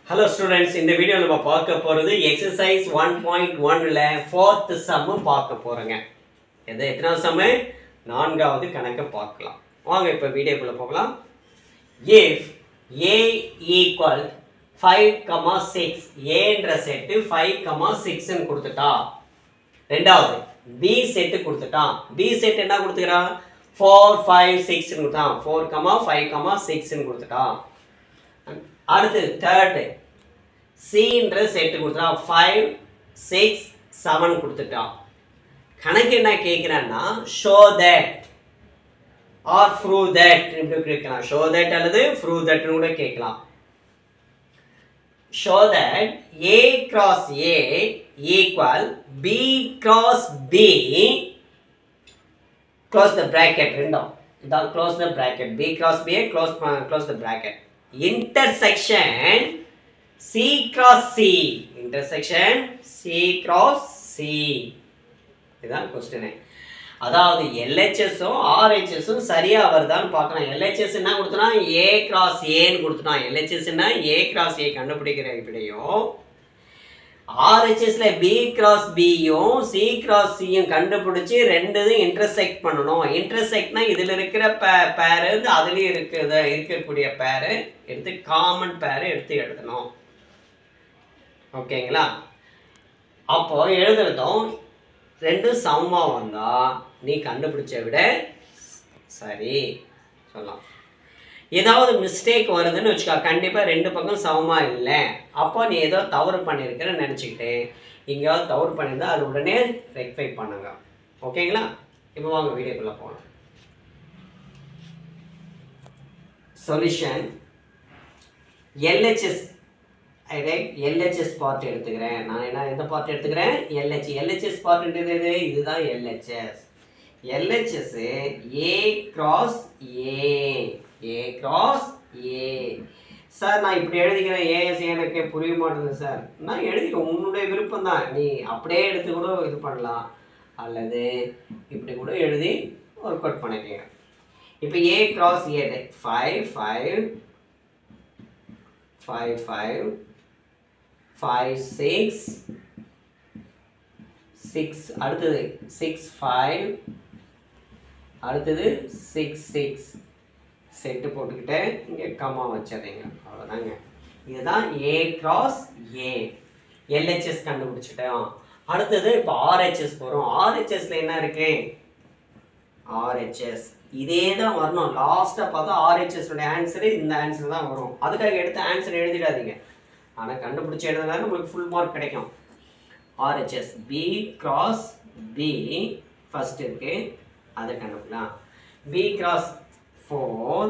Hello students, in the video நம்ம பார்க்க போறது exercise 1.1 ல 4th sum பார்க்க போறோங்க. இது எத்தனாவது sum? நான்காவது கணக்க பார்க்கலாம். வாங்க இப்ப வீடியோக்குள்ள போகலாம். If a equal 5, 6 a என்ற செட் 5, 6 ன்னு கொடுத்துட்டா. இரண்டாவது b செட் கொடுத்துட்டான். b செட் என்ன கொடுத்துக்கறான்? 4, 5, 6 ன்னு கொடுத்தான். 4, 5, 6 ன்னு கொடுத்துட்டான். அடுத்து third c என்ற செட் கொடுத்துட்டான் 5 6 7 கொடுத்துட்டான் கணக்கு என்ன கேக்குறான்னா show that or prove that இப்படி கேட்கலாம் show that அல்லது prove that னு கூட கேட்கலாம் show that a cross a equal b cross b close the bracket ரெண்டும் இதான் close the bracket b cross b close the bracket intersection C cross C intersection C cross C இதான் question அதாவது LHS உம் RHS உம் சரியா வருதான்னு பார்க்கணும் LHS என்ன கொடுத்தனா A cross A ன்னு கொடுத்தனா LHS என்ன A cross A கண்டுபிடிக்கிற விடையும் RHS ல B cross B யும் C cross C யும் கண்டுபிடிச்சு ரெண்டுதும் இன்டர்செக்ட் பண்ணனும் இன்டர்செக்ட்னா இதுல இருக்கிற பேர் அதுலயே இருக்கக்கூடிய பேர் எடுத்து காமன் பேர் எடுத்து எழுதணும் ஓகேங்களா அப்போ எழுதுறதும் ரெண்டு சமமா வந்தா நீ கண்டுபிடிச்ச விட சரி சொல்லலாம் ஏதாவது மிஸ்டேக் வருதுன்னு வெச்சுக்க கண்டிப்பா ரெண்டு பக்கம் சமமா இல்ல அப்போ நீ ஏதோ தவறு பண்ணிருக்கன்னு நினைச்சிட்டே எங்கயாவது தவறு பண்ணிருந்தா அது உடனே ரெக்டிஃபை பண்ணுங்க ஓகேங்களா இப்போ வாங்க வீடியோக்குள்ள போலாம் சொல்யூஷன் LHS LHS பார்ட் எடுத்துக்கிறேன் நான் என்ன எந்த பார்ட் எடுத்துக்கிறேன் LHS பார்ட் என்னது இதுதான் LHS LHS A cross A cross A sir நான் இப்படி எழுதிக்கிறேன் AS எனக்கு புரிய மாட்டேங்குது சார் நான் எழுதிக்க உன்னுடைய விருப்பம் தான் நீ அப்படியே எடுத்து கூட இது பண்ணலாம் அல்லது இப்படி கூட எழுதி ஒர்க் அவுட் பண்ணிக்கங்க இப்போ A cross A 5 5 6 6 அடுத்தது 6 5 அடுத்தது 6 6 செட் போட்டுக்கிட்டே இங்க கமா வச்சிரீங்க அவ்வளவுதாங்க இதுதான் A cross A LHS கண்டுபிடிச்சிட்டோம் அடுத்தது இப்போ RHS போறோம் RHS ல என்ன இருக்கு RHS இதே தான் வரணும் லாஸ்டா பார்த்தா RHS உடைய ஆன்சர் இந்த ஆன்சர் தான் வரும் அதுக்காக எடுத்து ஆன்சர் எழுதிடாதீங்க ஆனா கண்டுபிடிச்சு எழுதுனா உங்களுக்கு ஃபுல் மார்க் கிடைக்கும் RHS B cross B first இருக்கு அத கண்டுபிடிக்கலாம் B cross 4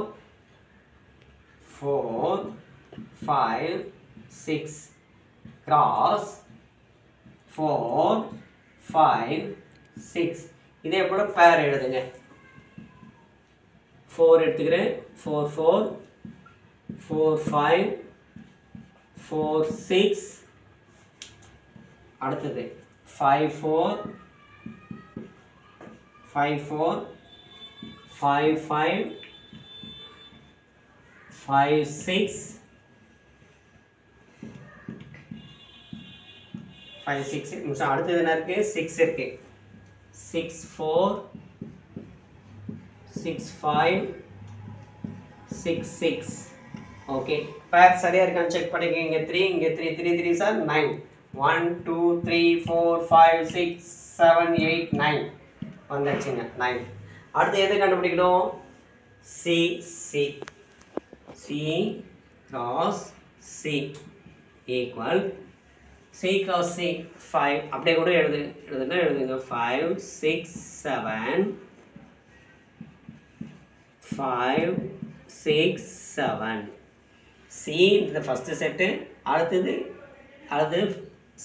5 6 cross 4 5 6 இதே போல பேர் எழுதுங்க 4 எடுத்துக்கிறேன் 4 5 4 6 அடுத்தது 5 4 5 5 6 5 6 நிமிஷம் அடுத்தது என்ன இருக்கு 6 இருக்கு 6 4 6 5 6 6 ஓகே பேர் சரியா இருக்கான்னு செக் பண்ணிக்கங்க இங்க 3 இங்க 3 சார் 9 1 2 3 4 5 6 7 8 9 வந்தாச்சுங்க 9 அடுத்து எதை கண்டுபிடிக்கணும் C cross C equal C cross C 5 அப்படியே கூட எழுதுங்க 5 6 7 5 6 7 C the first set அடுத்தது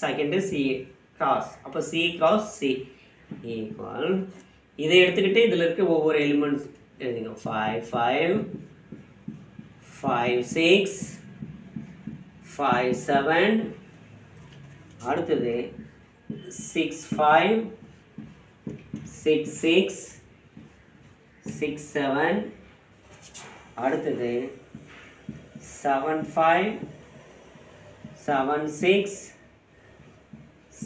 செகண்ட் C cross அப்ப C cross C equal இதை எடுத்துக்கிட்டு இதுல இருக்க ஒவ்வொரு எலிமெண்ட்ஸ் எழுதுங்க 5 6 5 7 அடுத்தது 6 5 6 6 7 அடுத்தது 7 5 7 6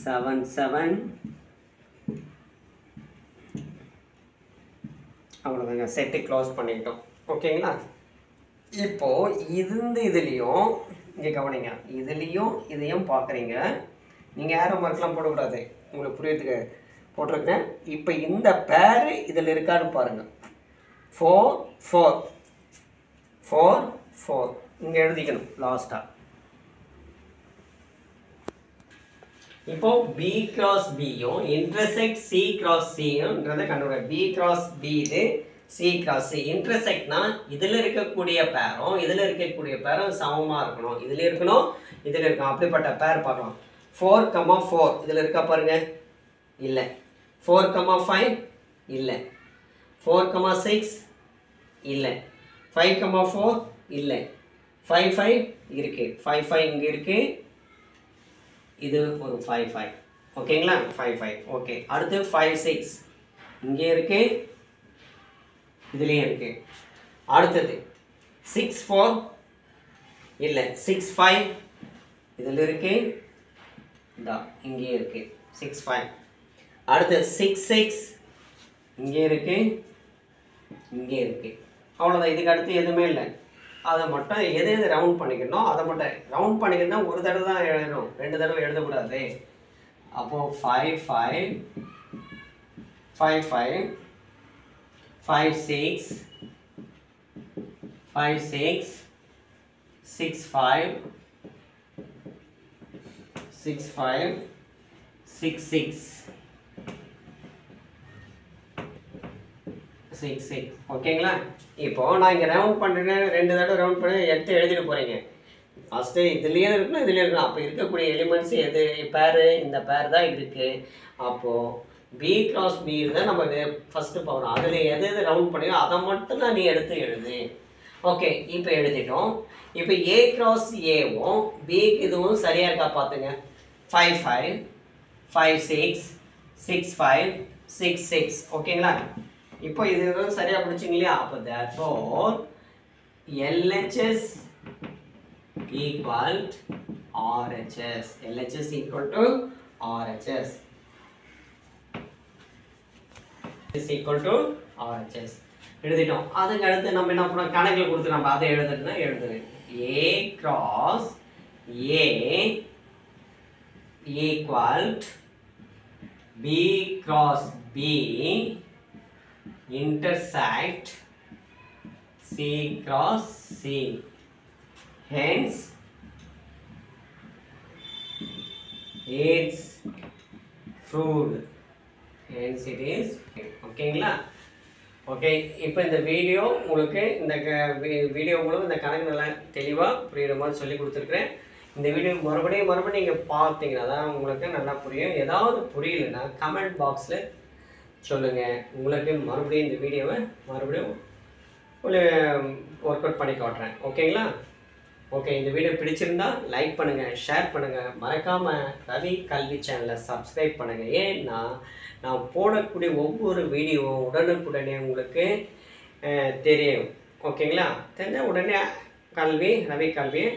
7 7 அவ்வளோதாங்க, செட்டு க்ளோஸ் பண்ணிக்கிட்டோம். ஓகேங்களா? இப்போது இதுலேயும் இங்கே கவனிங்க, இதுலேயும் இதையும் பார்க்குறீங்க. நீங்கள் ஏரோ மார்க்லாம் போடக்கூடாது, உங்களுக்கு புரியறதுக்கு போட்டிருக்கேன். இப்போ இந்த பேர் இதில் இருக்கான்னு பாருங்கள். 4 4 4 4 இங்கே எழுதிக்கணும் லாஸ்ட்டாக. இப்போ பி கிராஸ் பியும் இன்டர்செக்ட் சி கிராஸ் சின்றதை கண்டுபிடிக்க. பி கிராஸ் பி இது, சி கிராஸ் சி. இன்டர்செக்ட்னா இதில் இருக்கக்கூடிய பேரும் சமமாக இருக்கணும். இதில் இருக்கணும், இதில் இருக்கணும். அப்படிப்பட்ட பேர் பார்க்கலாம். 4, 4 இதில் இருக்கா பாருங்க, இல்லை. 4, 5 இல்லை. 4, 6 இல்லை. 5, 4 இல்லை. 5, 5 இருக்கு. 5, 5 இங்கே இருக்கு. இது ஒரு 5, 5. ஓகேங்களா? 5, 5. ஓகே. அடுத்து 5, 6 இங்கே இருக்கு, இதுலேயும் இருக்கு. அடுத்தது 6, 4 இல்லை. 6, 5 இதில் இருக்கு, இங்கே இருக்கு. 6, 5. அடுத்து 6, 6 இங்கே இருக்கு, இங்கே இருக்கு. அவ்வளோதான். இதுக்கு அடுத்து எதுவுமே இல்லை. அதை மட்டும் எது ரவுண்ட் பண்ணிக்கணும், அதை மட்டும் ரவுண்ட் பண்ணிக்கணும். ஒரு தடவை தான் எழுதணும், 2 தடவை எழுதக்கூடாது. அப்போது 5, 5 5, 5 5, 6 5, 6 6, 5 6, 5 6, 6 6, 6. ஓகேங்களா? இப்போது நான் இங்கே ரவுண்ட் பண்ணுறேன், 2 தடவை ரவுண்ட் பண்ணி எடுத்து எழுதிட்டு போகிறீங்க. ஃபஸ்ட்டு இதுலேயும் இருக்கணும், இதுலேயும் இருக்கணும். அப்போ இருக்கக்கூடிய எலிமெண்ட்ஸ் எது பேர், இந்த பேர் தான் இருக்குது. அப்போது பி கிராஸ் பி தான் நம்ம ஃபஸ்ட்டு பார்க்கணும். அதில் எது ரவுண்ட் பண்ணியோ அதை மட்டும் தான் நீ எடுத்து எழுது. ஓகே, இப்போ எழுதிட்டோம். இப்போ ஏ கிராஸ் ஏவும் பிக்கு இதுவும் சரியாக இருக்கா பார்த்துங்க. 5, 5 5, 6 6, 5 6, 6. ஓகேங்களா? இப்போ இது சரியாக பிடிச்சிங்க இல்லையா? அப்போ therefore LHS equal RHS. LHS equal to RHS is equal to RHS. எழுதிட்டோம். அதுக்கு அடுத்து நம்ம என்ன பண்ணோம், கணக்கில் கொடுத்து நம்ம அதை எழுதுனா எழுதுறேன். A cross A equal B cross B intersect C cross C. Hence it's fruit. Hence it is. ஓகேங்களா? ஓகே, இப்போ இந்த வீடியோ உங்களுக்கு இந்த வீடியோ மூலம் இந்த கணக்கு நல்லா தெளிவாக புரிகிற மாதிரி சொல்லி கொடுத்துருக்குறேன். இந்த வீடியோ மறுபடியும் நீங்கள் பார்த்தீங்கன்னா தான் உங்களுக்கு நல்லா புரியும். ஏதாவது புரியலைன்னா கமெண்ட் பாக்ஸில் சொல்லுங்கள். உங்களுக்கு மறுபடியும் இந்த வீடியோவை மறுபடியும் ஒர்க் அவுட் பண்ணி காட்டுறேன். ஓகேங்களா? ஓகே, இந்த வீடியோ பிடிச்சிருந்தா லைக் பண்ணுங்கள், ஷேர் பண்ணுங்கள். மறக்காமல் ரவி கல்வி சேனலை சப்ஸ்கிரைப் பண்ணுங்கள். ஏன்னா நான் போடக்கூடிய ஒவ்வொரு வீடியோவும் உடனுக்குடனே உங்களுக்கு தெரியும். ஓகேங்களா? தெரிஞ்சால் உடனே ரவி கல்வியை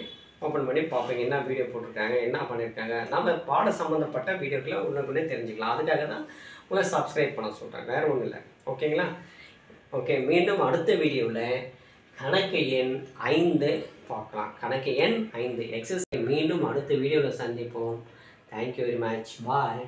ஓப்பன் பண்ணி பார்ப்பீங்க. என்ன வீடியோ போட்டிருக்காங்க, என்ன பண்ணியிருக்காங்க. நம்ம பாட சம்மந்தப்பட்ட வீடியோக்களை உடனுக்குடனே தெரிஞ்சுக்கலாம். அதுக்காக தான் உங்களை சப்ஸ்கிரைப் பண்ண சொல்கிறேன், வேறு ஒன்றும் இல்லை. ஓகேங்களா? ஓகே, மீண்டும் அடுத்த வீடியோவில் கணக்கு எண் 5 பார்க்கலாம். கணக்கு எண் 5 எக்ஸசைஸ் மீண்டும் அடுத்த வீடியோவில் சந்திப்போம். Thank you very much. பாய்.